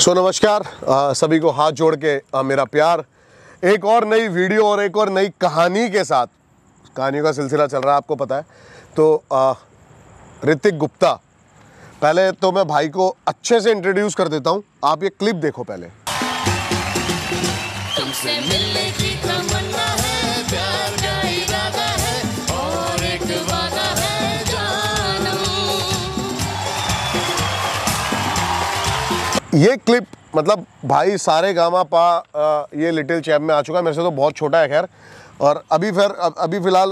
नमस्कार सभी को हाथ जोड़ के मेरा प्यार। एक और नई वीडियो और एक और नई कहानी के साथ, कहानियों का सिलसिला चल रहा है आपको पता है। तो ऋतिक गुप्ता, पहले तो मैं भाई को अच्छे से इंट्रोड्यूस कर देता हूँ। आप ये क्लिप देखो पहले। तुमसे मिलने की तमन्ना है, प्यार का इरादा है और एक वादा है जानम। ये क्लिप मतलब भाई सारे गामा पा ये लिटिल चैम्प में आ चुका है। मेरे से तो बहुत छोटा है खैर। और अभी फिलहाल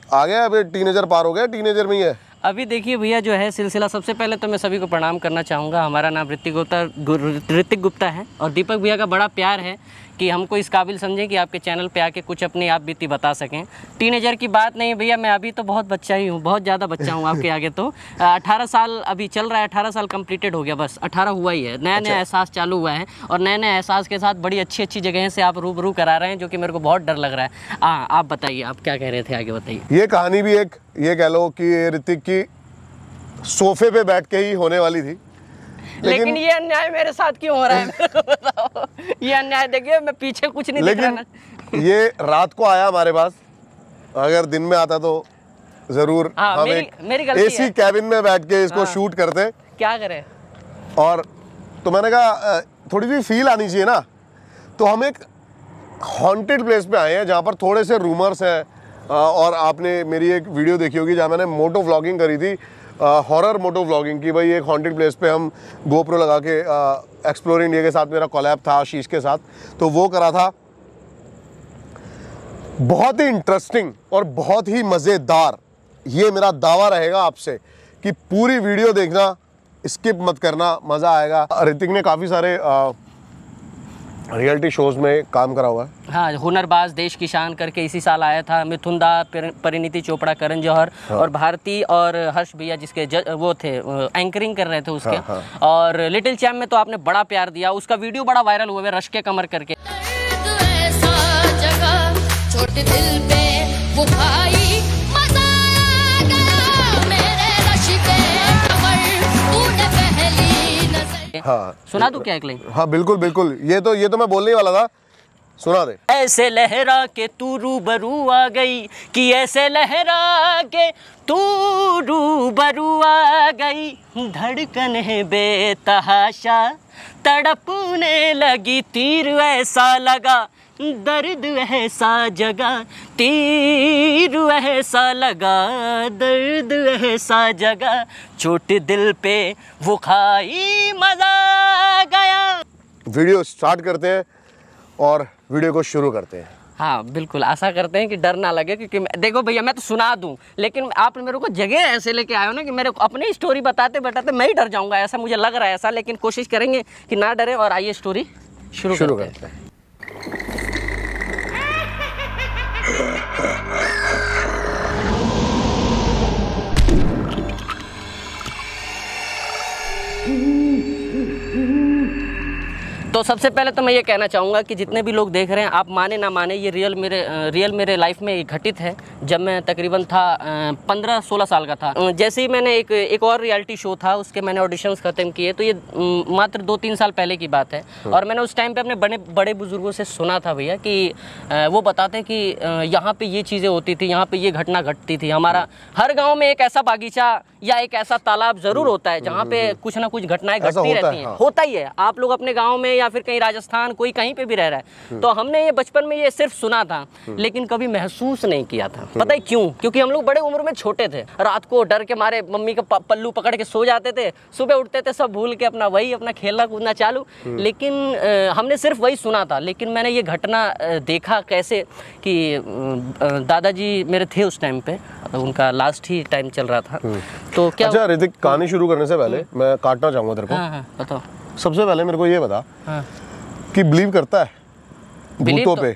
आ गया, अभी टीनेजर पार हो गया, टीनेजर में ही है अभी। देखिए भैया, जो है सिलसिला, सबसे पहले तो मैं सभी को प्रणाम करना चाहूँगा। हमारा नाम ऋतिक गुप्ता है और दीपक भैया का बड़ा प्यार है कि हमको इस काबिल समझें कि आपके चैनल पे आके कुछ अपनी आप बीती बता सकें। टीनेजर की बात नहीं भैया, मैं अभी तो बहुत बच्चा ही हूँ, बहुत ज़्यादा बच्चा हूँ आपके आगे। तो 18 साल अभी चल रहा है, 18 साल कंप्लीटेड हो गया, बस 18 हुआ ही है। नया नया एहसास चालू हुआ है और नए नए एहसास के साथ बड़ी अच्छी अच्छी जगह से आप रूबरू करा रहे हैं, जो कि मेरे को बहुत डर लग रहा है। आप बताइए, आप क्या कह रहे थे, आगे बताइए। ये कहानी भी एक, ये कह लो कि ऋतिक की सोफे पे बैठ के ही होने वाली थी। लेकिन ये अन्याय मेरे साथ क्यों हो रहा है, मेरे को बताओ। ये अन्याय देखिए, मैं पीछे कुछ नहीं दिख रहा ना। ये रात को आया हमारे पास, अगर दिन में आता तो जरूर हम मेरी एक एसी कैबिन में बैठ के इसको शूट करते। क्या करें। और तो मैंने कहा थोड़ी सी फील आनी चाहिए ना, तो हम एक हॉन्टेड प्लेस पे आए हैं जहाँ पर थोड़े से रूमर्स हैं। और आपने मेरी एक वीडियो देखी होगी जहाँ मैंने मोटो व्लॉगिंग करी थी, हॉरर मोटो व्लॉगिंग की। भाई एक हॉन्टेड प्लेस पे हम गोप्रो लगा के, एक्सप्लोर इंडिया के साथ मेरा कोलैब था आशीष के साथ, तो वो करा था। बहुत ही इंटरेस्टिंग और बहुत ही मज़ेदार, ये मेरा दावा रहेगा आपसे कि पूरी वीडियो देखना, स्किप मत करना, मज़ा आएगा। ऋतिक ने काफ़ी सारे रियलिटी शोज में काम करा हुआ है। हाँ, हुनरबाज, देश की शान करके इसी साल आया था। मिथुन दा, परिणीति चोपड़ा, करण जौहर, हाँ। और भारती और हर्ष भैया जिसके वो थे, एंकरिंग कर रहे थे उसके। हाँ, हाँ। और लिटिल चैम्प में तो आपने बड़ा प्यार दिया, उसका वीडियो बड़ा वायरल हुआ है, रश के कमर करके। छोटे दिल पे वो भाई मजा आ गया, मेरे रश के कमर तूने पहली नजर। हाँ, सुना दूं क्या एक लाइन? हाँ बिल्कुल बिल्कुल, ये तो मैं बोलने ही वाला था, सुना दे। ऐसे लहरा के तू रूबरू आ गई, कि ऐसे लहरा के तू रूबरू आ गई, धड़कन है बेतहाशा तड़पने लगी, तीर ऐसा लगा, दर्द ऐसा जगा, तीर ऐसा लगा, दर्द ऐसा जगा, चोट दिल पे वो खाई, मजा आ गया। वीडियो स्टार्ट करते हैं और वीडियो को शुरू करते हैं। हाँ बिल्कुल, आशा करते हैं कि डर ना लगे, क्योंकि देखो भैया, मैं तो सुना दूं, लेकिन आप मेरे को जगह ऐसे लेके आए हो ना कि मेरे को अपनी स्टोरी बताते मैं ही डर जाऊंगा, ऐसा मुझे लग रहा है ऐसा। लेकिन कोशिश करेंगे कि ना डरे। और आइए स्टोरी शुरू करते हैं। तो सबसे पहले तो मैं ये कहना चाहूँगा कि जितने भी लोग देख रहे हैं, आप माने ना माने, ये रियल मेरे लाइफ में घटित है। जब मैं तकरीबन था 15-16 साल का था, जैसे ही मैंने एक और रियलिटी शो था, उसके मैंने ऑडिशंस ख़त्म किए। तो ये मात्र 2-3 साल पहले की बात है। और मैंने उस टाइम पे अपने बड़े बुजुर्गों से सुना था भैया कि वो बताते हैं कि यहाँ पर ये चीज़ें होती थी, यहाँ पर ये घटना घटती थी। हमारा हर गाँव में एक ऐसा बागीचा या एक ऐसा तालाब ज़रूर होता है जहाँ पे कुछ ना कुछ घटनाएं घटती रहती हैं। होता ही है, आप लोग अपने गाँव में या फिर कहीं राजस्थान, कोई कहीं पे भी रह रहा है। तो हमने ये बचपन में ये सिर्फ सुना था, लेकिन कभी महसूस नहीं किया था। पता है क्यों? क्योंकि हम लोग बड़े उम्र में छोटे थे, रात को डर के मारे मम्मी का पल्लू पकड़ के सो जाते थे, सुबह उठते थे सब भूल के अपना खेलना कूदना चालू। लेकिन हमने सिर्फ वही सुना था। लेकिन मैंने ये घटना देखा कैसे कि दादाजी मेरे थे उस टाइम पे, उनका लास्ट ही टाइम चल रहा था। तो क्या, अच्छा ऋतिक, कहानी शुरू करने से पहले मैं काटना चाहूंगा तेरे को। हाँ, बताओ। सबसे पहले मेरे को ये बता कि बिलीव करता है भूतों पे,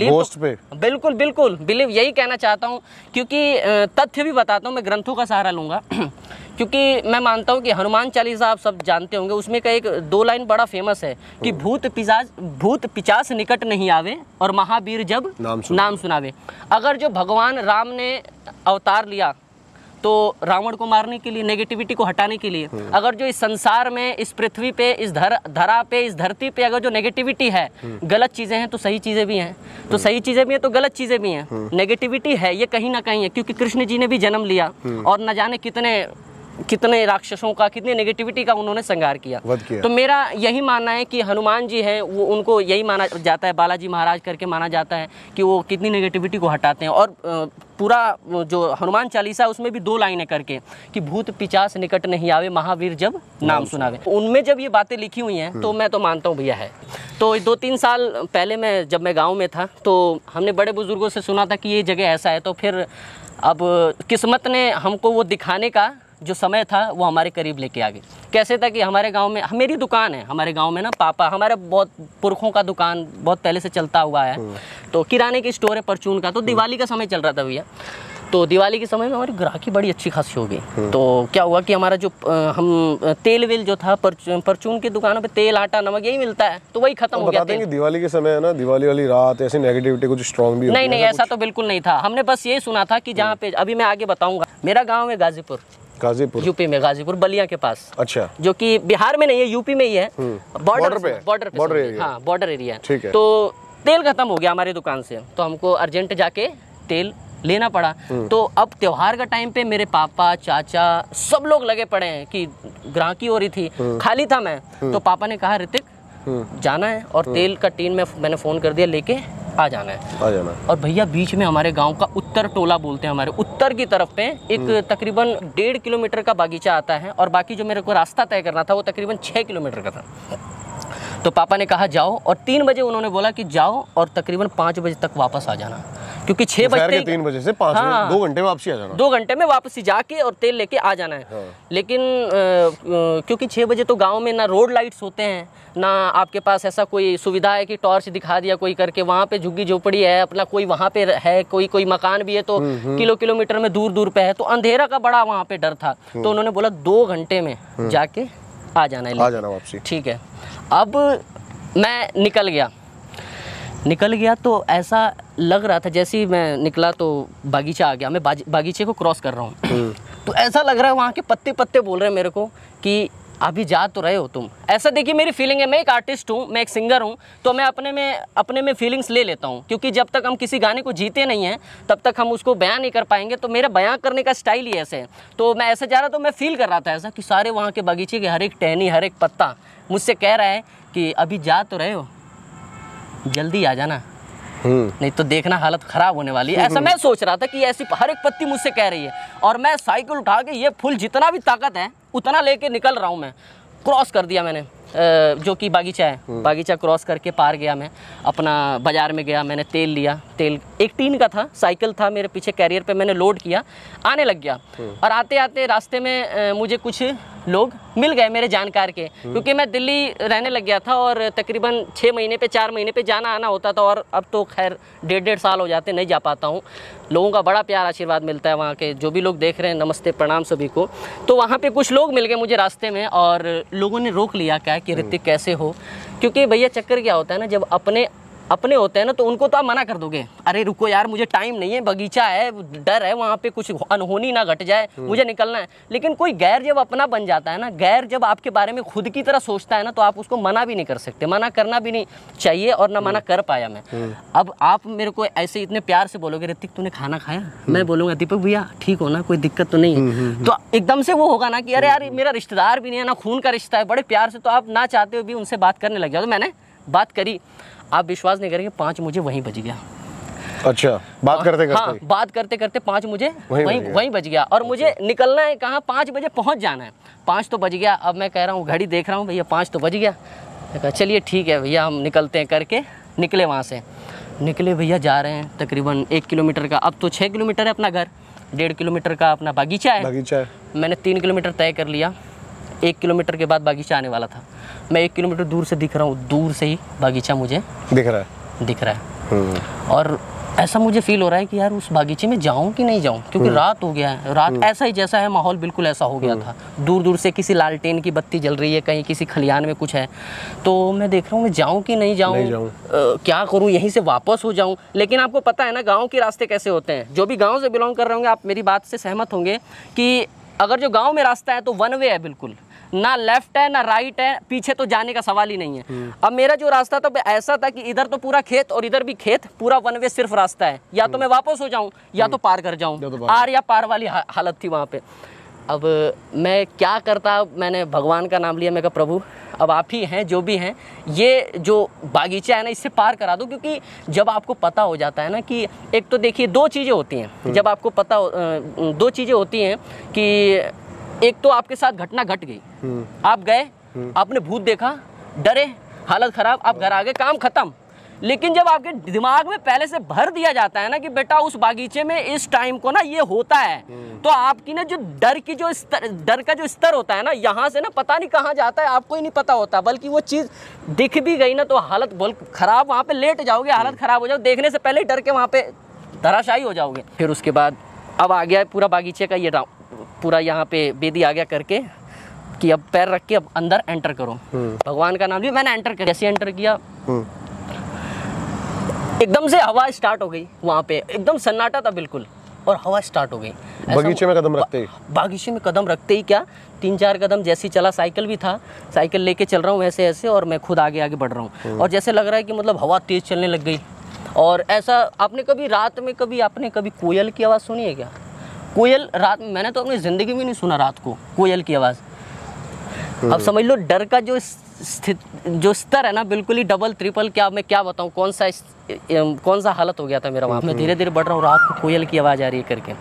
घोस्ट पे? बिल्कुल बिल्कुल बिलीव, यही कहना चाहता हूँ। क्योंकि तथ्य भी बताता हूँ, मैं ग्रंथों का सहारा लूँगा। क्योंकि मैं मानता हूँ कि हनुमान चालीसा आप सब जानते होंगे, उसमें का एक 2 लाइन बड़ा फेमस है कि भूत पिचास निकट नहीं आवे और महावीर जब नाम सुनावे। अगर जो भगवान राम ने अवतार लिया तो रावण को मारने के लिए, नेगेटिविटी को हटाने के लिए। अगर जो इस संसार में, इस पृथ्वी पे, इस धरा पे, इस धरती पे अगर जो नेगेटिविटी है, गलत चीज़ें हैं तो सही चीज़ें भी हैं, तो सही चीज़ें भी हैं तो गलत चीज़ें भी हैं। नेगेटिविटी है ये कहीं ना कहीं है, क्योंकि कृष्ण जी ने भी जन्म लिया और न जाने कितने राक्षसों का, कितनी नेगेटिविटी का उन्होंने संहार किया। तो मेरा यही मानना है कि हनुमान जी हैं, वो उनको यही माना जाता है, बालाजी महाराज करके माना जाता है कि वो कितनी नेगेटिविटी को हटाते हैं। और पूरा जो हनुमान चालीसा है उसमें भी 2 लाइनें करके कि भूत पिचास निकट नहीं आवे, महावीर जब नाम सुनावे, उनमें जब ये बातें लिखी हुई हैं तो मैं तो मानता हूँ भैया है। तो 2-3 साल पहले जब मैं गाँव में था तो हमने बड़े बुजुर्गों से सुना था कि ये जगह ऐसा है, तो फिर अब किस्मत ने हमको वो दिखाने का जो समय था वो हमारे करीब लेके आ गई। कैसे था कि हमारे गांव में मेरी दुकान है, हमारे गांव में ना पापा, हमारे बहुत पुरखों का दुकान बहुत पहले से चलता हुआ है, तो किराने की स्टोर है परचून का। तो दिवाली का समय चल रहा था भैया, तो दिवाली के समय में हमारी ग्राहकी बड़ी अच्छी खासी हो गई। तो क्या हुआ कि हमारा जो हम तेल वेल जो था परचून की दुकानों पे तेल, आटा, नमक यही मिलता है, तो वही खत्म हो गया। बताते हैं कि दिवाली के समय है ना, दिवाली वाली रात ऐसी नेगेटिविटी कुछ स्ट्रॉन्ग भी होती है? नहीं, ऐसा तो बिल्कुल नहीं था। हमने बस यही सुना था कि जहाँ पे, अभी मैं आगे बताऊंगा, मेरा गाँव है गाजीपुर, यूपी में, गाजीपुर बलिया के पास। अच्छा। जो कि बिहार में नहीं है, यूपी में ही है, बॉर्डर पे, हाँ बॉर्डर एरिया है। ठीक है। तो तेल खत्म हो गया हमारी दुकान से, तो हमको अर्जेंट जाके तेल लेना पड़ा। तो अब त्योहार का टाइम पे मेरे पापा, चाचा सब लोग लगे पड़े हैं कि ग्राहकी हो रही थी, खाली था मैं। तो पापा ने कहा ऋतिक जाना है, और तेल का टीन में मैंने फ़ोन कर दिया, लेके आ जाना है। और भैया बीच में हमारे गांव का उत्तर टोला बोलते हैं, हमारे उत्तर की तरफ पे एक तकरीबन 1.5 किलोमीटर का बागीचा आता है, और बाकी जो मेरे को रास्ता तय करना था वो तकरीबन 6 किलोमीटर का था। तो पापा ने कहा जाओ, और 3 बजे उन्होंने बोला कि जाओ और तकरीबन 5 बजे तक वापस आ जाना, क्योंकि 6 बजे 3 बजे से 5 बजे 2 घंटे में वापसी आ जाना, 2 घंटे में वापसी जाके और तेल लेके आ जाना है। हाँ। लेकिन क्योंकि 6 बजे तो गांव में ना रोड लाइट्स होते हैं, ना आपके पास ऐसा कोई सुविधा है कि टॉर्च दिखा दिया कोई करके, वहाँ पे झुग्गी झोपड़ी है अपना, कोई वहाँ पे है, कोई मकान भी है तो किलोमीटर में दूर पे है, तो अंधेरा का बड़ा वहाँ पे डर था। तो उन्होंने बोला 2 घंटे में जाके आ जाना है, आ जाना वापसी। ठीक है। अब मैं निकल गया तो ऐसा लग रहा था, जैसे ही मैं निकला तो बागीचा आ गया, मैं बागीचे को क्रॉस कर रहा हूँ तो ऐसा लग रहा है वहाँ के पत्ते बोल रहे हैं मेरे को कि अभी जा तो रहे हो तुम। ऐसा देखिए मेरी फीलिंग है, मैं एक आर्टिस्ट हूँ, मैं एक सिंगर हूँ, तो मैं अपने में फीलिंग्स ले लेता हूँ, क्योंकि जब तक हम किसी गाने को जीते नहीं हैं तब तक हम उसको बयान नहीं कर पाएंगे। तो मेरा बयान करने का स्टाइल ही ऐसे है। तो मैं ऐसे जा रहा, तो मैं फील कर रहा था ऐसा कि सारे वहाँ के बगीचे के हर एक टहनी, हर एक पत्ता मुझसे कह रहा है कि अभी जा तो रहे हो, जल्दी आ जाना, नहीं तो देखना हालत खराब होने वाली है। ऐसा मैं सोच रहा था कि ऐसी हर एक पत्ती मुझसे कह रही है, और मैं साइकिल उठा के ये फुल जितना भी ताकत है उतना लेके निकल रहा हूँ। मैं क्रॉस कर दिया मैंने, जो कि बागीचा है, बागीचा क्रॉस करके पार गया। मैं अपना बाज़ार में गया, मैंने तेल लिया, तेल एक टीन का था, साइकिल था मेरे पीछे कैरियर पे, मैंने लोड किया, आने लग गया। और आते आते रास्ते में मुझे कुछ लोग मिल गए मेरे जानकार के, क्योंकि मैं दिल्ली रहने लग गया था और तकरीबन 6 महीने पे 4 महीने पे जाना आना होता था, और अब तो खैर 1.5 साल हो जाते नहीं जा पाता हूँ। लोगों का बड़ा प्यार आशीर्वाद मिलता है, वहाँ के जो भी लोग देख रहे हैं नमस्ते प्रणाम सभी को। तो वहाँ पे कुछ लोग मिल गए मुझे रास्ते में, और लोगों ने रोक लिया क्या कि ऋतिक कैसे हो, क्योंकि भैया चक्कर क्या होता है ना, जब अपने होते हैं ना तो उनको तो आप मना कर दोगे, अरे रुको यार मुझे टाइम नहीं है, बगीचा है, डर है, वहाँ पे कुछ अनहोनी ना घट जाए, मुझे निकलना है। लेकिन कोई गैर जब अपना बन जाता है ना, गैर जब आपके बारे में खुद की तरह सोचता है ना, तो आप उसको मना भी नहीं कर सकते, मना करना भी नहीं चाहिए, और ना मना कर पाया मैं। अब आप मेरे को ऐसे इतने प्यार से बोलोगे ऋतिक तूने खाना खाया, मैं बोलूँगा दीपक भैया ठीक हो ना, कोई दिक्कत तो नहीं है, तो एकदम से वो होगा ना कि अरे यार मेरा रिश्तेदार भी नहीं है ना, खून का रिश्ता है, बड़े प्यार से, तो आप ना चाहते हुए भी उनसे बात करने लग जाओ। तो मैंने बात करी, आप विश्वास नहीं करेंगे 5 मुझे वहीं बज गया। अच्छा, बात करते करते? हाँ, बात करते करते 5 मुझे वहीं बज गया, और मुझे निकलना है कहाँ, 5 बजे पहुँच जाना है। 5 तो बज गया, अब मैं कह रहा हूँ घड़ी देख रहा हूँ भैया 5 तो बज गया, कहा चलिए ठीक है भैया हम निकलते हैं करके निकले। वहाँ से निकले भैया, जा रहे हैं तकरीबन 1 किलोमीटर का, अब तो 6 किलोमीटर है अपना घर, 1.5 किलोमीटर का अपना बागीचा है। मैंने 3 किलोमीटर तय कर लिया, 1 किलोमीटर के बाद बागीचा आने वाला था। मैं 1 किलोमीटर दूर से दिख रहा हूँ, दूर से ही बागीचा मुझे दिख रहा है। और ऐसा मुझे फील हो रहा है कि यार उस बागीचे में जाऊं कि नहीं जाऊं, क्योंकि रात हो गया है। रात ऐसा ही जैसा है माहौल बिल्कुल ऐसा हो गया था। दूर दूर से किसी लालटेन की बत्ती जल रही है, कहीं किसी खलियान में कुछ है। तो मैं देख रहा हूँ मैं जाऊं कि नहीं जाऊं, क्या करूं, यहीं से वापस हो जाऊं। लेकिन आपको पता है ना गाँव के रास्ते कैसे होते हैं। जो भी गाँव से बिलोंग कर रहे होंगे आप मेरी बात से सहमत होंगे कि अगर जो गाँव में रास्ता है तो वन वे है, बिल्कुल ना लेफ्ट है ना राइट है, पीछे तो जाने का सवाल ही नहीं है। अब मेरा जो रास्ता था ऐसा था कि इधर तो पूरा खेत और इधर भी खेत, पूरा वन वे सिर्फ रास्ता है। या तो मैं वापस हो जाऊं या तो पार कर जाऊं, आर या पार वाली हालत थी वहाँ पे। अब मैं क्या करता, मैंने भगवान का नाम लिया। मैं कहा प्रभु अब आप ही हैं, जो भी हैं, ये जो बागीचा है ना इससे पार करा दो। क्योंकि जब आपको पता हो जाता है ना कि एक तो देखिए दो चीज़ें होती हैं। जब आपको पता दो चीज़ें होती हैं कि एक तो आपके साथ घटना घट गई, आप गए, आपने भूत देखा, डरे, हालत खराब, आप घर आ गए, काम खत्म। लेकिन जब आपके दिमाग में पहले से भर दिया जाता है ना कि बेटा उस बागीचे में इस टाइम को ना ये होता है, तो आपकी ना जो डर की जो डर का जो स्तर होता है ना, यहाँ से ना पता नहीं कहाँ जाता है, आपको ही नहीं पता होता। बल्कि वो चीज़ दिख भी गई ना तो हालत बहुत खराब, वहाँ पे लेट जाओगे, हालत खराब हो जाओगे, देखने से पहले ही डर के वहाँ पे धराशायी हो जाओगे। फिर उसके बाद अब आ गया पूरा बागीचे का ये पूरा यहाँ पे बेदी आ गया करके कि अब पैर रख के अब अंदर एंटर करो। भगवान का नाम लिया, मैंने एंटर किया। जैसे एंटर किया एकदम से हवा स्टार्ट हो गई वहाँ पे, एकदम सन्नाटा था बिल्कुल, और हवा स्टार्ट हो गई। बगीचे में कदम रखते ही बागीचे में कदम रखते ही क्या 3-4 कदम जैसे ही चला, साइकिल भी था, साइकिल लेके चल रहा हूँ ऐसे ऐसे, और मैं खुद आगे आगे बढ़ रहा हूँ। और जैसे लग रहा है कि मतलब हवा तेज चलने लग गई। और ऐसा आपने कभी रात में आपने कभी कोयल की आवाज़ सुनी है क्या? कोयल रात में, मैंने तो अपनी ज़िंदगी में नहीं सुना रात को कोयल की आवाज़। अब समझ लो डर का जो स्तर है ना बिल्कुल ही डबल ट्रिपल, क्या मैं क्या बताऊँ कौन सा हालत हो गया था मेरा वहाँ। मैं धीरे धीरे बढ़ रहा हूँ, रात को कोयल की आवाज़ आ रही है करके।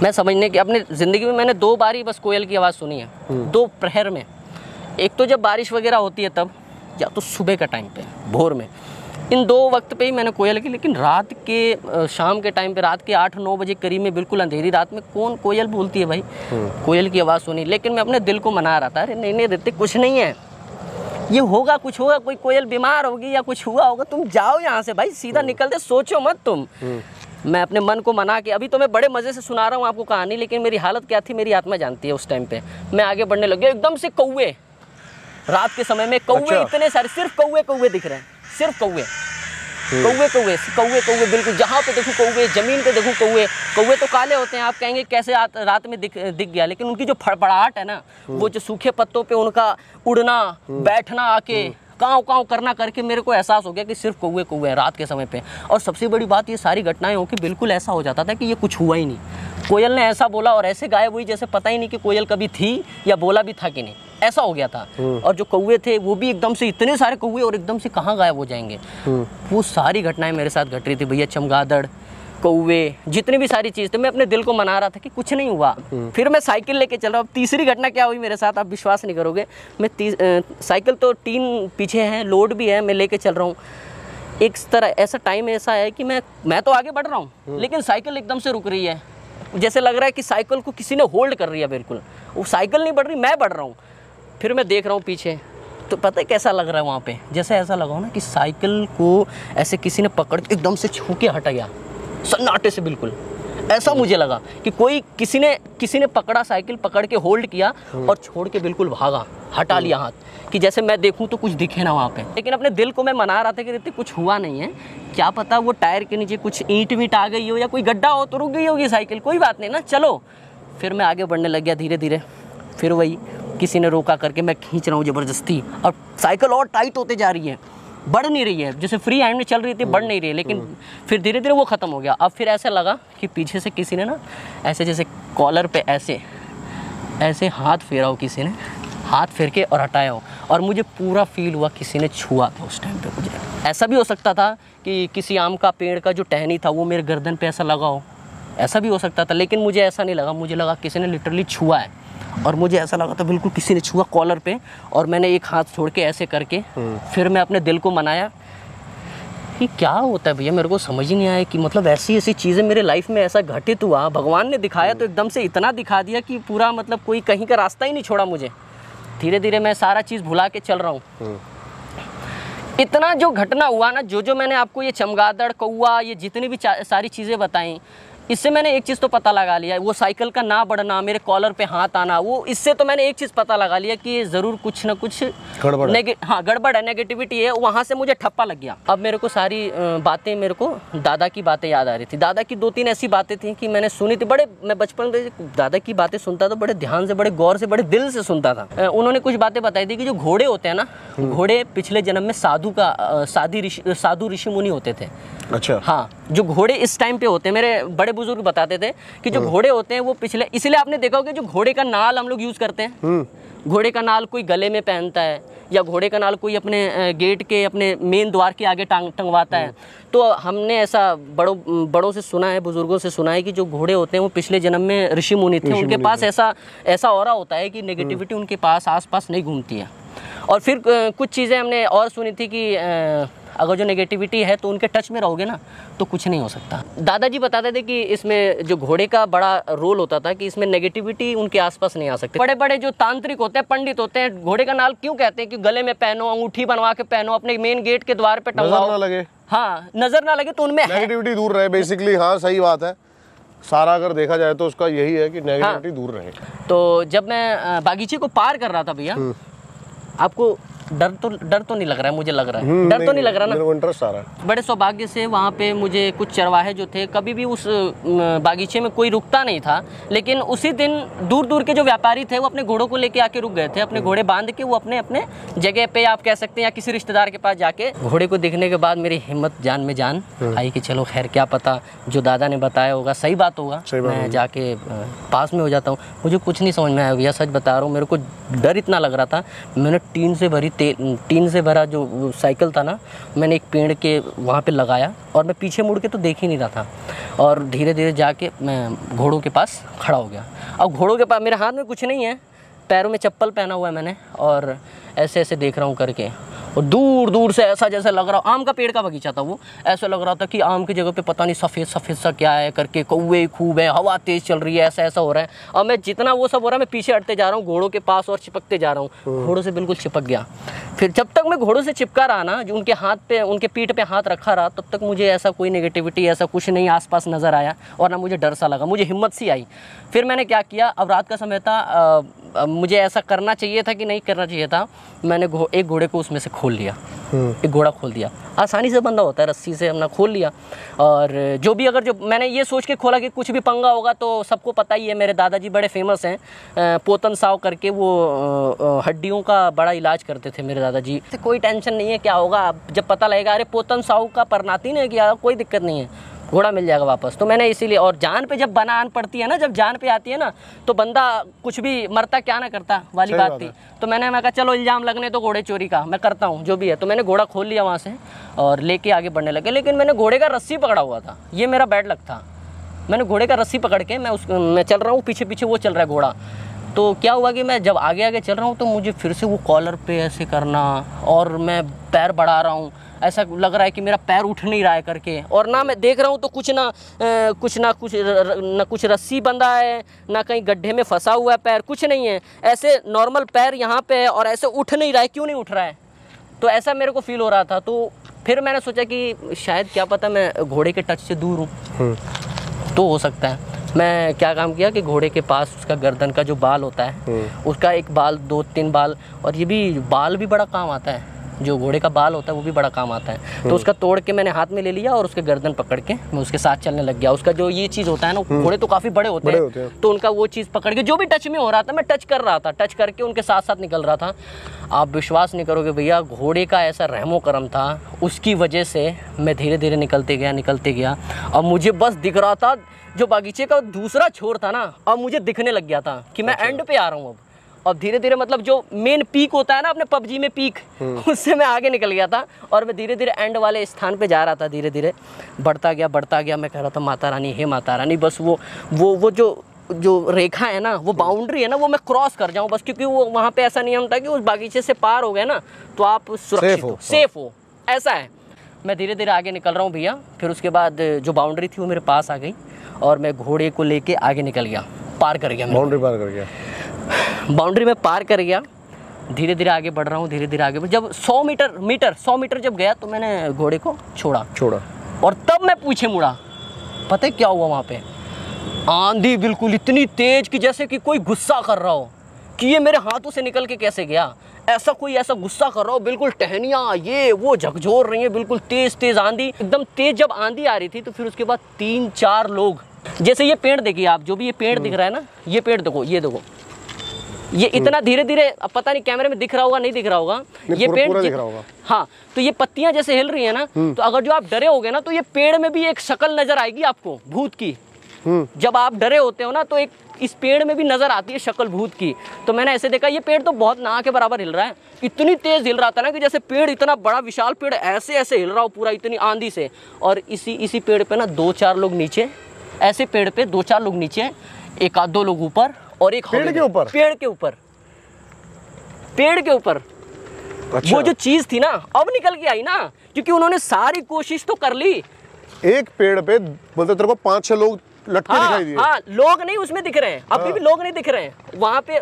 मैं समझने की अपनी ज़िंदगी में मैंने 2 बार ही बस कोयल की आवाज़ सुनी है, 2 प्रहर में। एक तो जब बारिश वगैरह होती है तब, या तो सुबह का टाइम पे भोर में, इन 2 वक्त पे ही मैंने कोयल की। लेकिन रात के शाम के टाइम पे, रात के 8-9 बजे करीब में, बिल्कुल अंधेरी रात में कौन कोयल बोलती है भाई? कोयल की आवाज़ सुनी। लेकिन मैं अपने दिल को मना रहा था, अरे नहीं ऋतिक कुछ नहीं है, ये होगा, कुछ होगा, कोई कोयल बीमार होगी या कुछ हुआ होगा, तुम जाओ यहाँ से भाई, सीधा निकल दे, सोचो मत तुम। मैं अपने मन को मना के, अभी तो मैं बड़े मज़े से सुना रहा हूँ आपको कहानी, लेकिन मेरी हालत क्या थी मेरी आत्मा जानती है। उस टाइम पे मैं आगे बढ़ने लग गया, एकदम से कौवे, रात के समय में कौवे इतने सारे, सिर्फ कौवे दिख रहे हैं, सिर्फ कौवे बिल्कुल, जहाँ पे देखो कौवे, जमीन पे देखो कौवे तो काले होते हैं, आप कहेंगे कैसे रात में दिख गया। लेकिन उनकी जो फड़फड़ाहट है ना, वो जो सूखे पत्तों पे उनका उड़ना, बैठना, आके काँव काँव करना करके मेरे को एहसास हो गया कि सिर्फ कौवे रात के समय पे। और सबसे बड़ी बात, ये सारी घटनाएं हो कि बिल्कुल ऐसा हो जाता था कि ये कुछ हुआ ही नहीं। कोयल ने ऐसा बोला और ऐसे गायब हुई जैसे पता ही नहीं कि कोयल कभी थी या बोला भी था कि नहीं, ऐसा हो गया था। और जो कौवे थे वो भी एकदम से, इतने सारे कौवे, और एकदम से कहाँ गायब हो जाएंगे। वो सारी घटनाएं मेरे साथ घट रही थी भैया, चमगादड़, कौवे, जितनी भी सारी चीज़ थे। मैं अपने दिल को मना रहा था कि कुछ नहीं हुआ। फिर मैं साइकिल लेके चल रहा हूँ। तीसरी घटना क्या हुई मेरे साथ, आप विश्वास नहीं करोगे। मैं साइकिल तो 3 पीछे है, लोड भी है, मैं लेके चल रहा हूँ। एक तरह ऐसा टाइम ऐसा है कि मैं तो आगे बढ़ रहा हूँ, लेकिन साइकिल एकदम से रुक रही है। जैसे लग रहा है कि साइकिल को किसी ने होल्ड कर रही है बिल्कुल। वो साइकिल नहीं बढ़ रही, मैं बढ़ रहा हूँ। फिर मैं देख रहा हूँ पीछे, तो पता है कैसा लग रहा है वहाँ पे, जैसे ऐसा लगा हो ना कि साइकिल को ऐसे किसी ने पकड़ के एकदम से छू के हटा गया, सन्नाटे से बिल्कुल। ऐसा मुझे लगा कि किसी ने पकड़ा, साइकिल पकड़ के होल्ड किया और छोड़ के बिल्कुल भागा, हटा लिया हाथ, कि जैसे मैं देखूं तो कुछ दिखे ना वहाँ पे। लेकिन अपने दिल को मैं मना रहा था कि इतनी कुछ हुआ नहीं है, क्या पता वो टायर के नीचे कुछ ईंट आ गई हो या कोई गड्ढा हो तो रुक गई होगी साइकिल, कोई बात नहीं ना, चलो। फिर मैं आगे बढ़ने लग गया धीरे धीरे। फिर वही किसी ने रोका करके मैं खींच रहा हूँ ज़बरदस्ती, और साइकिल और टाइट होते जा रही है, बढ़ नहीं रही है। जैसे फ्री हैंड में चल रही थी, बढ़ नहीं रही है। लेकिन फिर धीरे धीरे वो ख़त्म हो गया। अब फिर ऐसा लगा कि पीछे से किसी ने ना ऐसे जैसे कॉलर पे ऐसे हाथ फेरा हो, किसी ने हाथ फेर के और हटाया हो, और मुझे पूरा फील हुआ किसी ने छुआ था उस टाइम पे मुझे। ऐसा भी हो सकता था कि किसी आम का पेड़ का जो टहनी था वो मेरे गर्दन पे ऐसा लगा हो, ऐसा भी हो सकता था। लेकिन मुझे ऐसा नहीं लगा, मुझे लगा किसी ने लिटरली छुआ है। और मुझे ऐसा लगा था बिल्कुल किसी ने छुआ कॉलर पे, और मैंने एक हाथ छोड़ के ऐसे करके फिर मैं अपने दिल को मनाया कि क्या होता है भैया, मेरे को समझ ही नहीं आया कि मतलब ऐसी चीज़ें मेरे लाइफ में ऐसा घटित हुआ। भगवान ने दिखाया तो एकदम से इतना दिखा दिया कि पूरा मतलब कोई कहीं का रास्ता ही नहीं छोड़ा मुझे। धीरे धीरे मैं सारा चीज़ भुला के चल रहा हूँ। इतना जो घटना हुआ ना, जो मैंने आपको ये चमगादड़, कौआ, ये जितनी भी सारी चीज़ें बताई, इससे मैंने एक चीज़ तो पता लगा लिया, वो साइकिल का ना बढ़ना, मेरे कॉलर पे हाथ आना, वो इससे तो मैंने एक चीज़ पता लगा लिया कि ये ज़रूर कुछ ना कुछ गड़बड़ है। हाँ गड़बड़ है, नेगेटिविटी है। वहाँ से मुझे ठप्पा लग गया। अब मेरे को सारी बातें, मेरे को दादा की बातें याद आ रही थी। दादा की 2-3 ऐसी बातें थी कि मैंने सुनी थी। मैं बचपन में दादा की बातें सुनता था, बड़े ध्यान से, बड़े गौर से, बड़े दिल से सुनता था। उन्होंने कुछ बातें बताई थी कि जो घोड़े होते हैं ना, घोड़े पिछले जन्म में साधु ऋषि मुनि होते थे। अच्छा। हाँ, जो घोड़े इस टाइम पे होते हैं, मेरे बड़े बुजुर्ग बताते थे कि जो घोड़े होते हैं वो पिछले, इसलिए आपने देखा होगा जो घोड़े का नाल हम लोग यूज़ करते हैं, घोड़े का नाल कोई गले में पहनता है, या घोड़े का नाल कोई अपने गेट के, अपने मेन द्वार के आगे टंगवाता है। तो हमने ऐसा बड़ों से सुना है, बुजुर्गों से सुना है कि जो घोड़े होते हैं वो पिछले जन्म में ऋषि मुनि थे। उनके पास ऐसा ऑरा होता है कि नेगेटिविटी उनके पास आसपास नहीं घूमती है। और फिर कुछ चीज़ें हमने और सुनी थी कि अगर जो नेगेटिविटी है तो उनके टच में रहोगे ना तो कुछ नहीं हो सकता। दादाजी बताते थे कि इसमें जो घोड़े का बड़ा रोल होता था कि इसमें नेगेटिविटी उनके आसपास नहीं आ सकती। बड़े बड़े जो तांत्रिक होते हैं, पंडित होते हैं, घोड़े का नाल क्यों कहते हैं कि गले में पहनो, अंगूठी बनवा के पहनो, अपने मेन गेट के द्वार पे टंगाओ, नजर ना लगे। हाँ, नजर ना लगे तो उनमें नेगेटिविटी दूर रहे बेसिकली। हाँ, सही बात है। सारा अगर देखा जाए तो उसका यही है कि नेगेटिविटी दूर रहे। तो जब मैं बागीचे को पार कर रहा था भैया, आपको डर तो नहीं लग रहा है? मुझे लग रहा है डर तो नहीं लग रहा ना? मेरे को इंटरेस्ट आ रहा है। बड़े सौभाग्य से वहाँ पे मुझे कुछ चरवाहे जो थे, कभी भी उस बागीचे में कोई रुकता नहीं था, लेकिन उसी दिन दूर दूर के जो व्यापारी थे वो अपने घोड़ों को लेके आके रुक गए थे। अपने घोड़े बांध के वो अपने अपने जगह पे, आप कह सकते हैं, या किसी रिश्तेदार के पास जाके, घोड़े को देखने के बाद मेरी हिम्मत जान में जान आई कि चलो खैर, क्या पता जो दादा ने बताया होगा सही बात होगा, मैं जाके पास में हो जाता हूँ। मुझे कुछ नहीं समझ में आया भैया, सच बता रहा हूँ। मेरे को डर इतना लग रहा था, मैंने टीन से भरा जो साइकिल था ना, मैंने एक पेड़ के वहाँ पे लगाया और मैं पीछे मुड़ के तो देख ही नहीं रहा था, और धीरे धीरे जाके मैं घोड़ों के पास खड़ा हो गया। अब घोड़ों के पास मेरे हाथ में कुछ नहीं है, पैरों में चप्पल पहना हुआ है मैंने, और ऐसे ऐसे देख रहा हूँ करके, और दूर दूर से ऐसा जैसा लग रहा, आम का पेड़ का बगीचा था वो, ऐसा लग रहा था कि आम की जगह पे पता नहीं सफ़ेद सफ़ेद सा क्या है करके, कौवे खूब है, हवा तेज़ चल रही है, ऐसा ऐसा हो रहा है। और मैं जितना वो सब हो रहा है, मैं पीछे हटते जा रहा हूँ घोड़ों के पास और चिपकते जा रहा हूँ। घोड़ों से बिल्कुल चिपक गया। फिर जब तक मैं घोड़ों से चिपका रहा ना, जो उनके हाथ पे, उनके पीठ पे हाथ रखा रहा, तब तक मुझे ऐसा कोई नेगेटिविटी, ऐसा कुछ नहीं आसपास नज़र आया, और ना मुझे डर सा लगा, मुझे हिम्मत सी आई। फिर मैंने क्या किया, अब रात का समय था, मुझे ऐसा करना चाहिए था कि नहीं करना चाहिए था, मैंने एक घोड़े को उसमें से खोल लिया, एक घोड़ा खोल दिया। आसानी से बंधा होता है, रस्सी से हमने खोल लिया। और जो भी, अगर जो मैंने ये सोच के खोला कि कुछ भी पंगा होगा, तो सबको पता ही है, मेरे दादाजी बड़े फेमस हैं, पोतन साव करके, वो हड्डियों का बड़ा इलाज करते थे मेरे दादाजी। कोई टेंशन नहीं है क्या होगा, जब पता लगेगा, अरे पोतन साव का परनाती नहीं किया, कोई दिक्कत नहीं है, घोड़ा मिल जाएगा वापस। तो मैंने इसीलिए, और जान पे जब बनान पड़ती है ना, जब जान पे आती है ना, तो बंदा कुछ भी, मरता क्या ना करता वाली बात थी। तो मैं कहा चलो इल्ज़ाम लगने तो घोड़े चोरी का, मैं करता हूँ जो भी है। तो मैंने घोड़ा खोल लिया वहाँ से और लेके आगे बढ़ने लगे। लेकिन मैंने घोड़े का रस्सी पकड़ा हुआ था, ये मेरा बैड लक था। मैंने घोड़े का रस्सी पकड़ के मैं चल रहा हूँ, पीछे पीछे वो चल रहा है घोड़ा। तो क्या हुआ कि मैं जब आगे आगे चल रहा हूँ, तो मुझे फिर से वो कॉलर पे ऐसे करना, और मैं पैर बढ़ा रहा हूँ, ऐसा लग रहा है कि मेरा पैर उठ नहीं रहा है करके, और ना मैं देख रहा हूँ तो कुछ रस्सी बंधा है, ना कहीं गड्ढे में फंसा हुआ है पैर, कुछ नहीं है, ऐसे नॉर्मल पैर यहाँ पे है, और ऐसे उठ नहीं रहा है, क्यों नहीं उठ रहा है? तो ऐसा मेरे को फील हो रहा था। तो फिर मैंने सोचा कि शायद, क्या पता, मैं घोड़े के टच से दूर हूँ, तो हो सकता है। मैं क्या काम किया कि घोड़े के पास उसका गर्दन का जो बाल होता है, उसका एक बाल, 2-3 बाल, और ये भी बाल भी बड़ा काम आता है, जो घोड़े का बाल होता है वो भी बड़ा काम आता है। तो उसका तोड़ के मैंने हाथ में ले लिया और उसके गर्दन पकड़ के मैं उसके साथ चलने लग गया। उसका जो ये चीज़ होता है ना, घोड़े तो काफ़ी बड़े होते हैं, तो उनका वो चीज़ पकड़ के, जो भी टच में हो रहा था, मैं टच कर रहा था, टच करके उनके साथ साथ निकल रहा था। आप विश्वास नहीं करोगे भैया, घोड़े का ऐसा रहमो करम था, उसकी वजह से मैं धीरे धीरे निकलते गया। और मुझे बस दिख रहा था, जो बागीचे का दूसरा छोर था ना, अब मुझे दिखने लग गया था कि मैं एंड पे आ रहा हूँ अब। और धीरे धीरे, मतलब जो मेन पीक होता है ना अपने पबजी में पीक, उससे मैं आगे निकल गया था, और मैं धीरे धीरे एंड वाले स्थान पे जा रहा था। धीरे धीरे बढ़ता गया। मैं कह रहा था, माता रानी, हे माता रानी, बस वो जो रेखा है ना, वो बाउंड्री है ना, वो मैं क्रॉस कर जाऊं बस, क्योंकि वो वहाँ पे ऐसा नियम था कि उस बागीचे से पार हो गए ना तो आप सुरक्षित हो, सेफ हो, ऐसा है। मैं धीरे धीरे आगे निकल रहा हूँ भैया। फिर उसके बाद जो बाउंड्री थी वो मेरे पास आ गई, और मैं घोड़े को लेके आगे निकल गया, पार कर गया, बाउंड्री पार कर गया। बाउंड्री में पार कर गया। धीरे धीरे आगे बढ़ रहा हूँ, धीरे धीरे आगे जब 100 मीटर जब गया तो मैंने घोड़े को छोड़ा और तब मैं पीछे मुड़ा। पता है क्या हुआ वहाँ पे? आंधी बिल्कुल इतनी तेज कि जैसे कि कोई गुस्सा कर रहा हो कि ये मेरे हाथों से निकल के कैसे गया, ऐसा कोई ऐसा गुस्सा कर रहा हो। बिल्कुल टहनियाँ ये वो झकझोर रही है, बिल्कुल तेज आंधी, एकदम तेज जब आंधी आ रही थी। तो फिर उसके बाद 3-4 लोग, जैसे ये पेड़ देखिए आप, जो भी ये पेड़ दिख रहा है ना, ये पेड़ देखो, ये देखो, ये इतना धीरे धीरे, अब पता नहीं कैमरे में दिख रहा होगा नहीं दिख रहा होगा, ये पेड़ दिख रहा होगा। हाँ, तो ये पत्तियां जैसे हिल रही है ना, तो अगर जो आप डरे होगे ना तो ये पेड़ में भी एक शक्ल नजर आएगी आपको भूत की। जब आप डरे होते हो ना तो एक इस पेड़ में भी नजर आती है शक्ल भूत की। तो मैंने ऐसे देखा, ये पेड़ तो बहुत ना के बराबर हिल रहा है, इतनी तेज हिल रहा था ना कि जैसे पेड़, इतना बड़ा विशाल पेड़ ऐसे ऐसे हिल रहा हो पूरा, इतनी आंधी से। और इसी पेड़ पे ना 2-4 लोग नीचे, ऐसे पेड़ पे 2-4 लोग नीचे, 1-2 लोग ऊपर और एक पेड़ के ऊपर अच्छा। वो जो चीज थी ना अब निकल के आई ना, क्योंकि उन्होंने सारी कोशिश तो कर ली। एक पेड़ पे बोलते तेरे को 5-6 लोग लटके दिखाई दिए। हाँ, लोग नहीं उसमें दिख रहे हैं, अभी भी लोग नहीं दिख रहे हैं वहां पे।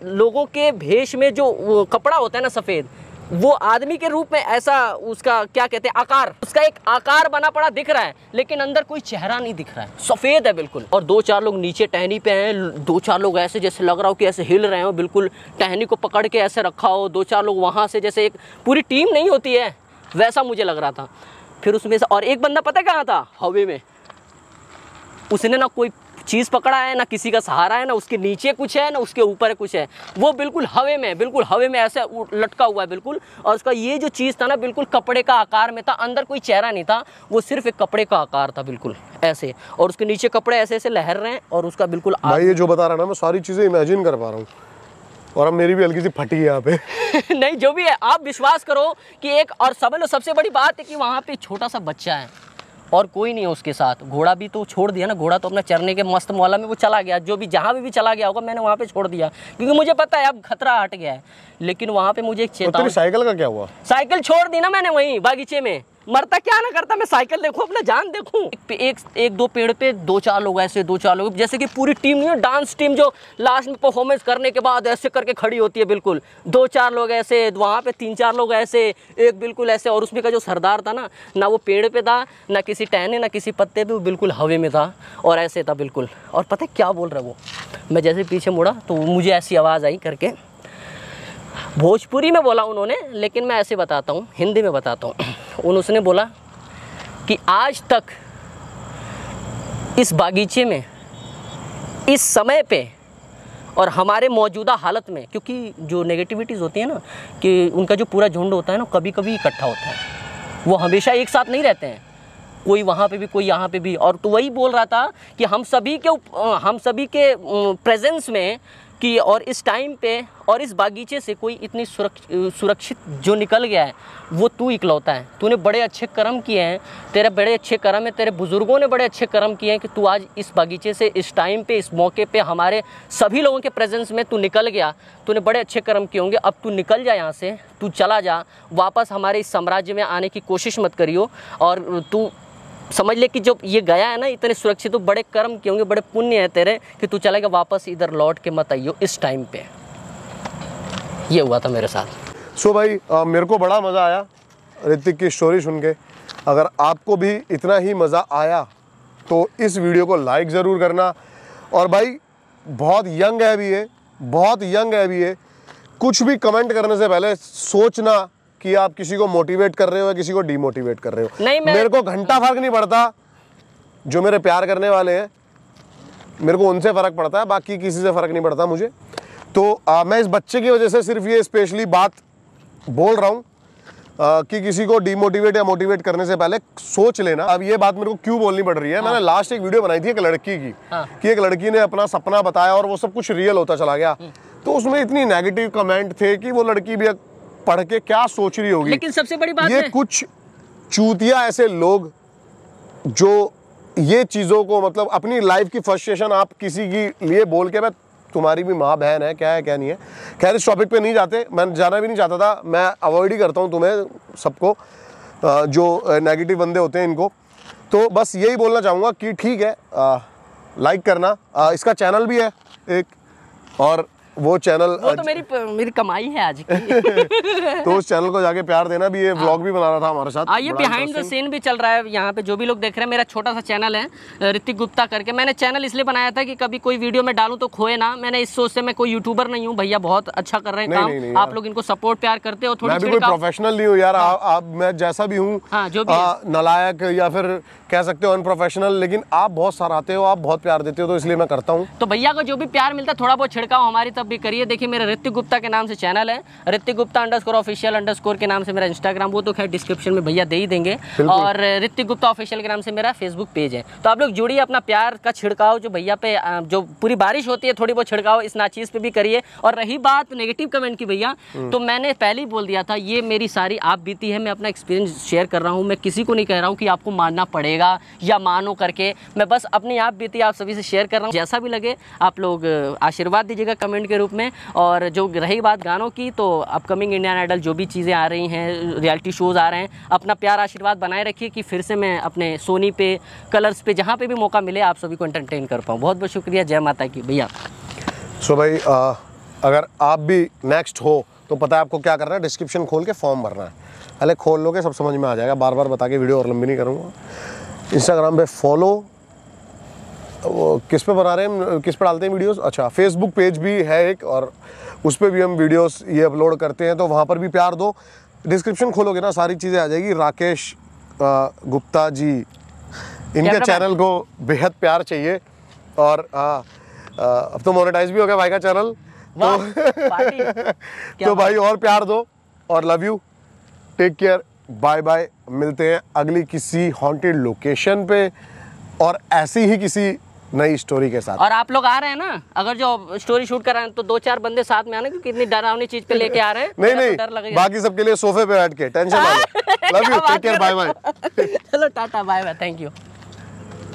लोगों के भेष में जो कपड़ा होता है ना सफेद, वो आदमी के रूप में ऐसा, उसका क्या कहते हैं, आकार, उसका एक आकार बना पड़ा दिख रहा है, लेकिन अंदर कोई चेहरा नहीं दिख रहा है, सफेद है बिल्कुल। और 2-4 लोग नीचे टहनी पे हैं, 2-4 लोग ऐसे जैसे लग रहा हो कि ऐसे हिल रहे हो, बिल्कुल टहनी को पकड़ के ऐसे रखा हो। 2-4 लोग वहां से, जैसे एक पूरी टीम नहीं होती है वैसा मुझे लग रहा था। फिर उसमें से और एक बंदा पता कहाँ था, हवे में। उसने ना कोई चीज़ पकड़ा है, ना किसी का सहारा है, ना उसके नीचे कुछ है, ना उसके ऊपर कुछ है, वो बिल्कुल हवे में ऐसे लटका हुआ है बिल्कुल। और उसका ये जो चीज़ था ना बिल्कुल कपड़े का आकार में था, अंदर कोई चेहरा नहीं था, वो सिर्फ एक कपड़े का आकार था बिल्कुल ऐसे। और उसके नीचे कपड़े ऐसे ऐसे लहर रहे हैं और उसका बिल्कुल भाई ये जो बता रहा ना, मैं सारी चीज़ें इमेजिन कर पा रहा हूँ, और अब मेरी भी हल्की सी फटी है यहाँ पे। नहीं, जो भी है आप विश्वास करो कि एक, और सबसे बड़ी बात है कि वहाँ पे छोटा सा बच्चा है और कोई नहीं है उसके साथ। घोड़ा भी तो छोड़ दिया ना, घोड़ा तो अपना चरने के मस्त मौला में वो चला गया, जो भी जहाँ भी चला गया होगा मैंने वहाँ पे छोड़ दिया, क्योंकि मुझे पता है अब खतरा हट गया है। लेकिन वहाँ पे मुझे एक चेतावनी। साइकिल का क्या हुआ? साइकिल छोड़ दी ना मैंने वहीं बागीचे में, मरता क्या ना करता, मैं साइकिल देखूं, अपना जान देखूं। एक दो पेड़ पे 2-4 लोग ऐसे, 2-4 लोग जैसे कि पूरी टीम नहीं है, डांस टीम जो लास्ट में परफॉर्मेंस करने के बाद ऐसे करके खड़ी होती है बिल्कुल। 2-4 लोग ऐसे, वहाँ पे 3-4 लोग ऐसे, एक बिल्कुल ऐसे। और उसमें का जो सरदार था ना वो पेड़ पे था, ना किसी टहने, ना किसी पत्ते पे, वो बिल्कुल हवे में था और ऐसे था बिल्कुल। और पता है क्या बोल रहा वो, मैं जैसे पीछे मुड़ा तो मुझे ऐसी आवाज़ आई करके, भोजपुरी में बोला उन्होंने, लेकिन मैं ऐसे बताता हूँ, हिंदी में बताता हूँ। उसने बोला कि आज तक इस बागीचे में, इस समय पे और हमारे मौजूदा हालत में, क्योंकि जो नेगेटिविटीज़ होती है ना, कि उनका जो पूरा झुंड होता है ना, कभी कभी इकट्ठा होता है, वो हमेशा एक साथ नहीं रहते हैं, कोई वहाँ पे भी कोई यहाँ पे भी। और तो वही बोल रहा था कि हम सभी के प्रेजेंस में कि, और इस टाइम पे और इस बागीचे से कोई इतनी सुरक्षित जो निकल गया है वो तू इकलौता है। तूने बड़े अच्छे कर्म किए हैं, तेरे बड़े अच्छे कर्म है, तेरे बुज़ुर्गों ने बड़े अच्छे कर्म किए हैं कि तू आज इस बागीचे से, इस टाइम पे, इस मौके पे, हमारे सभी लोगों के प्रेजेंस में तू निकल गया। तूने बड़े अच्छे कर्म किए होंगे। अब तू निकल जा यहाँ से, तू चला जा, वापस हमारे इस साम्राज्य में आने की कोशिश मत करियो। और तू समझ ले कि जब ये गया है ना इतने सुरक्षित, तो बड़े कर्म किए होंगे, बड़े पुण्य है तेरे कि तू चलेगा, वापस इधर लौट के मत आइयो इस टाइम पे। ये हुआ था मेरे साथ। सो भाई मेरे को बड़ा मज़ा आया ऋतिक की स्टोरी सुन के। अगर आपको भी इतना ही मज़ा आया तो इस वीडियो को लाइक ज़रूर करना। और भाई बहुत यंग है अभी ये, बहुत यंग है अभी ये। कुछ भी कमेंट करने से पहले सोचना कि आप किसी को मोटिवेट कर रहे हो या किसी को डीमोटिवेट कर रहे हो। नहीं, मेरे को घंटा फर्क नहीं पड़ता, जो मेरे प्यार करने वाले हैं मेरे को उनसे फ़र्क पड़ता है, बाकी किसी से फ़र्क नहीं पड़ता मुझे। तो मैं इस बच्चे की वजह से सिर्फ ये स्पेशली बात बोल रहा हूँ कि किसी को डीमोटिवेट या मोटिवेट करने से पहले सोच लेना। अब ये बात मेरे को क्यों बोलनी पड़ रही है, मैंने लास्ट एक वीडियो बनाई थी एक लड़की की, कि एक लड़की ने अपना सपना बताया और वो सब कुछ रियल होता चला गया। तो उसमें इतनी नेगेटिव कमेंट थे कि वो लड़की भी पढ़ के क्या सोच रही होगी। लेकिन सबसे बड़ी बात ये कुछ चूतिया ऐसे लोग जो ये चीज़ों को, मतलब अपनी लाइफ की फ्रस्ट्रेशन आप किसी की लिए बोल के, मैं तुम्हारी भी माँ बहन है, क्या है क्या नहीं है। खैर इस टॉपिक पे नहीं जाते, मैं जाना भी नहीं चाहता था, मैं अवॉइड ही करता हूँ तुम्हें सबको, जो नेगेटिव बंदे होते हैं इनको। तो बस यही बोलना चाहूँगा कि ठीक है, लाइक करना, इसका चैनल भी है एक, और वो चैनल वो तो मेरी कमाई है आज की। तो उस चैनल को जाके प्यार देना। भी ये व्लॉग भी बना रहा था हमारे साथ। ये बिहाइंड द सीन भी चल रहा है यहाँ पे, जो भी लोग देख रहे हैं। मेरा छोटा सा चैनल है ऋतिक गुप्ता करके। मैंने चैनल इसलिए बनाया था कि कभी कोई वीडियो में डालूं तो खोए ना। मैंने इस सोच से, मैं कोई यूट्यूबर नहीं हूँ भैया, बहुत अच्छा कर रहे हैं काम। नहीं, आप लोग इनको सपोर्ट प्यार करते हो। मैं भी कोई प्रोफेशनल नहीं हूँ यार। आप मैं जैसा भी हूँ, जो भी नालायक या फिर कह सकते हो अनप्रोफेशनल, लेकिन आप बहुत सराहते हो, आप बहुत प्यार देते हो, तो इसलिए मैं करता हूँ। तो भैया को जो भी प्यार मिलता है थोड़ा बहुत छिड़काव हमारी तब भी करिए। देखिए मेरा ऋतिक गुप्ता के नाम से चैनल है, ऋतिक गुप्ता _official_ के नाम से मेरा इंस्टाग्राम, वो तो खैर डिस्क्रिप्शन में भैया दे ही देंगे। और ऋतिक गुप्ता ऑफिशियल के नाम से मेरा फेसबुक पेज है। तो आप लोग जुड़िए, अपना प्यार का छिड़काव जो भैया पे जो पूरी बारिश होती है थोड़ी बहुत छिड़काव इस नाचीज पे भी करिए। और रही बात नेगेटिव कमेंट की भैया, तो मैंने पहले ही बोल दिया था, ये मेरी सारी आप बीती है। मैं अपना एक्सपीरियंस शेयर कर रहा हूँ। मैं किसी को नहीं कह रहा हूँ कि आपको मानना पड़ेगा या मानो करके। मैं बस अपनी आप बीती आप सभी से शेयर कर रहा हूँ। जैसा भी लगे आप लोग आशीर्वाद दीजिएगा कमेंट के रूप में। और जो रही बात गानों की, तो अपकमिंग इंडियन आइडल जो भी चीज़ें आ रही हैं, रियलिटी शोज़ आ रहे हैं, अपना प्यार आशीर्वाद बनाए रखिए कि फिर से मैं अपने सोनी पे, कलर्स पे, जहाँ पे भी मौका मिले आप सभी को एंटरटेन कर पाऊँ। बहुत बहुत शुक्रिया। जय माता की भैया। सो भाई अगर आप भी नेक्स्ट हो तो पता है आपको क्या करना है, डिस्क्रिप्शन खोल के फॉर्म भरना है। पहले खोल लोगे सब समझ में आ जाएगा। बार बार बता के वीडियो और लंबी नहीं करूँगा। इंस्टाग्राम पे फॉलो, वो किस पे बना रहे हैं, किस पे डालते हैं वीडियोस? अच्छा, फेसबुक पेज भी है एक, और उस पर भी हम वीडियोस ये अपलोड करते हैं, तो वहाँ पर भी प्यार दो। डिस्क्रिप्शन खोलोगे ना सारी चीज़ें आ जाएगी। राकेश गुप्ता जी, इनके चैनल को बेहद प्यार चाहिए। और अब तो मोनेटाइज भी हो गया भाई का चैनल, तो भाई और प्यार दो। और love you, take care, bye bye. मिलते हैं अगली किसी हॉन्टेड लोकेशन पे और ऐसी ही किसी नई स्टोरी के साथ। और आप लोग आ रहे हैं ना, अगर जो स्टोरी शूट कर रहे हैं तो 2-4 बंदे साथ में आना, क्योंकि इतनी डरावनी चीज पे लेके आ रहे हैं। नहीं, डर लगेगा। बाकी सबके लिए सोफे पे बैठ के टेंशन ना लो। Love you, take care, bye bye. चलो tata, bye bye, thank you.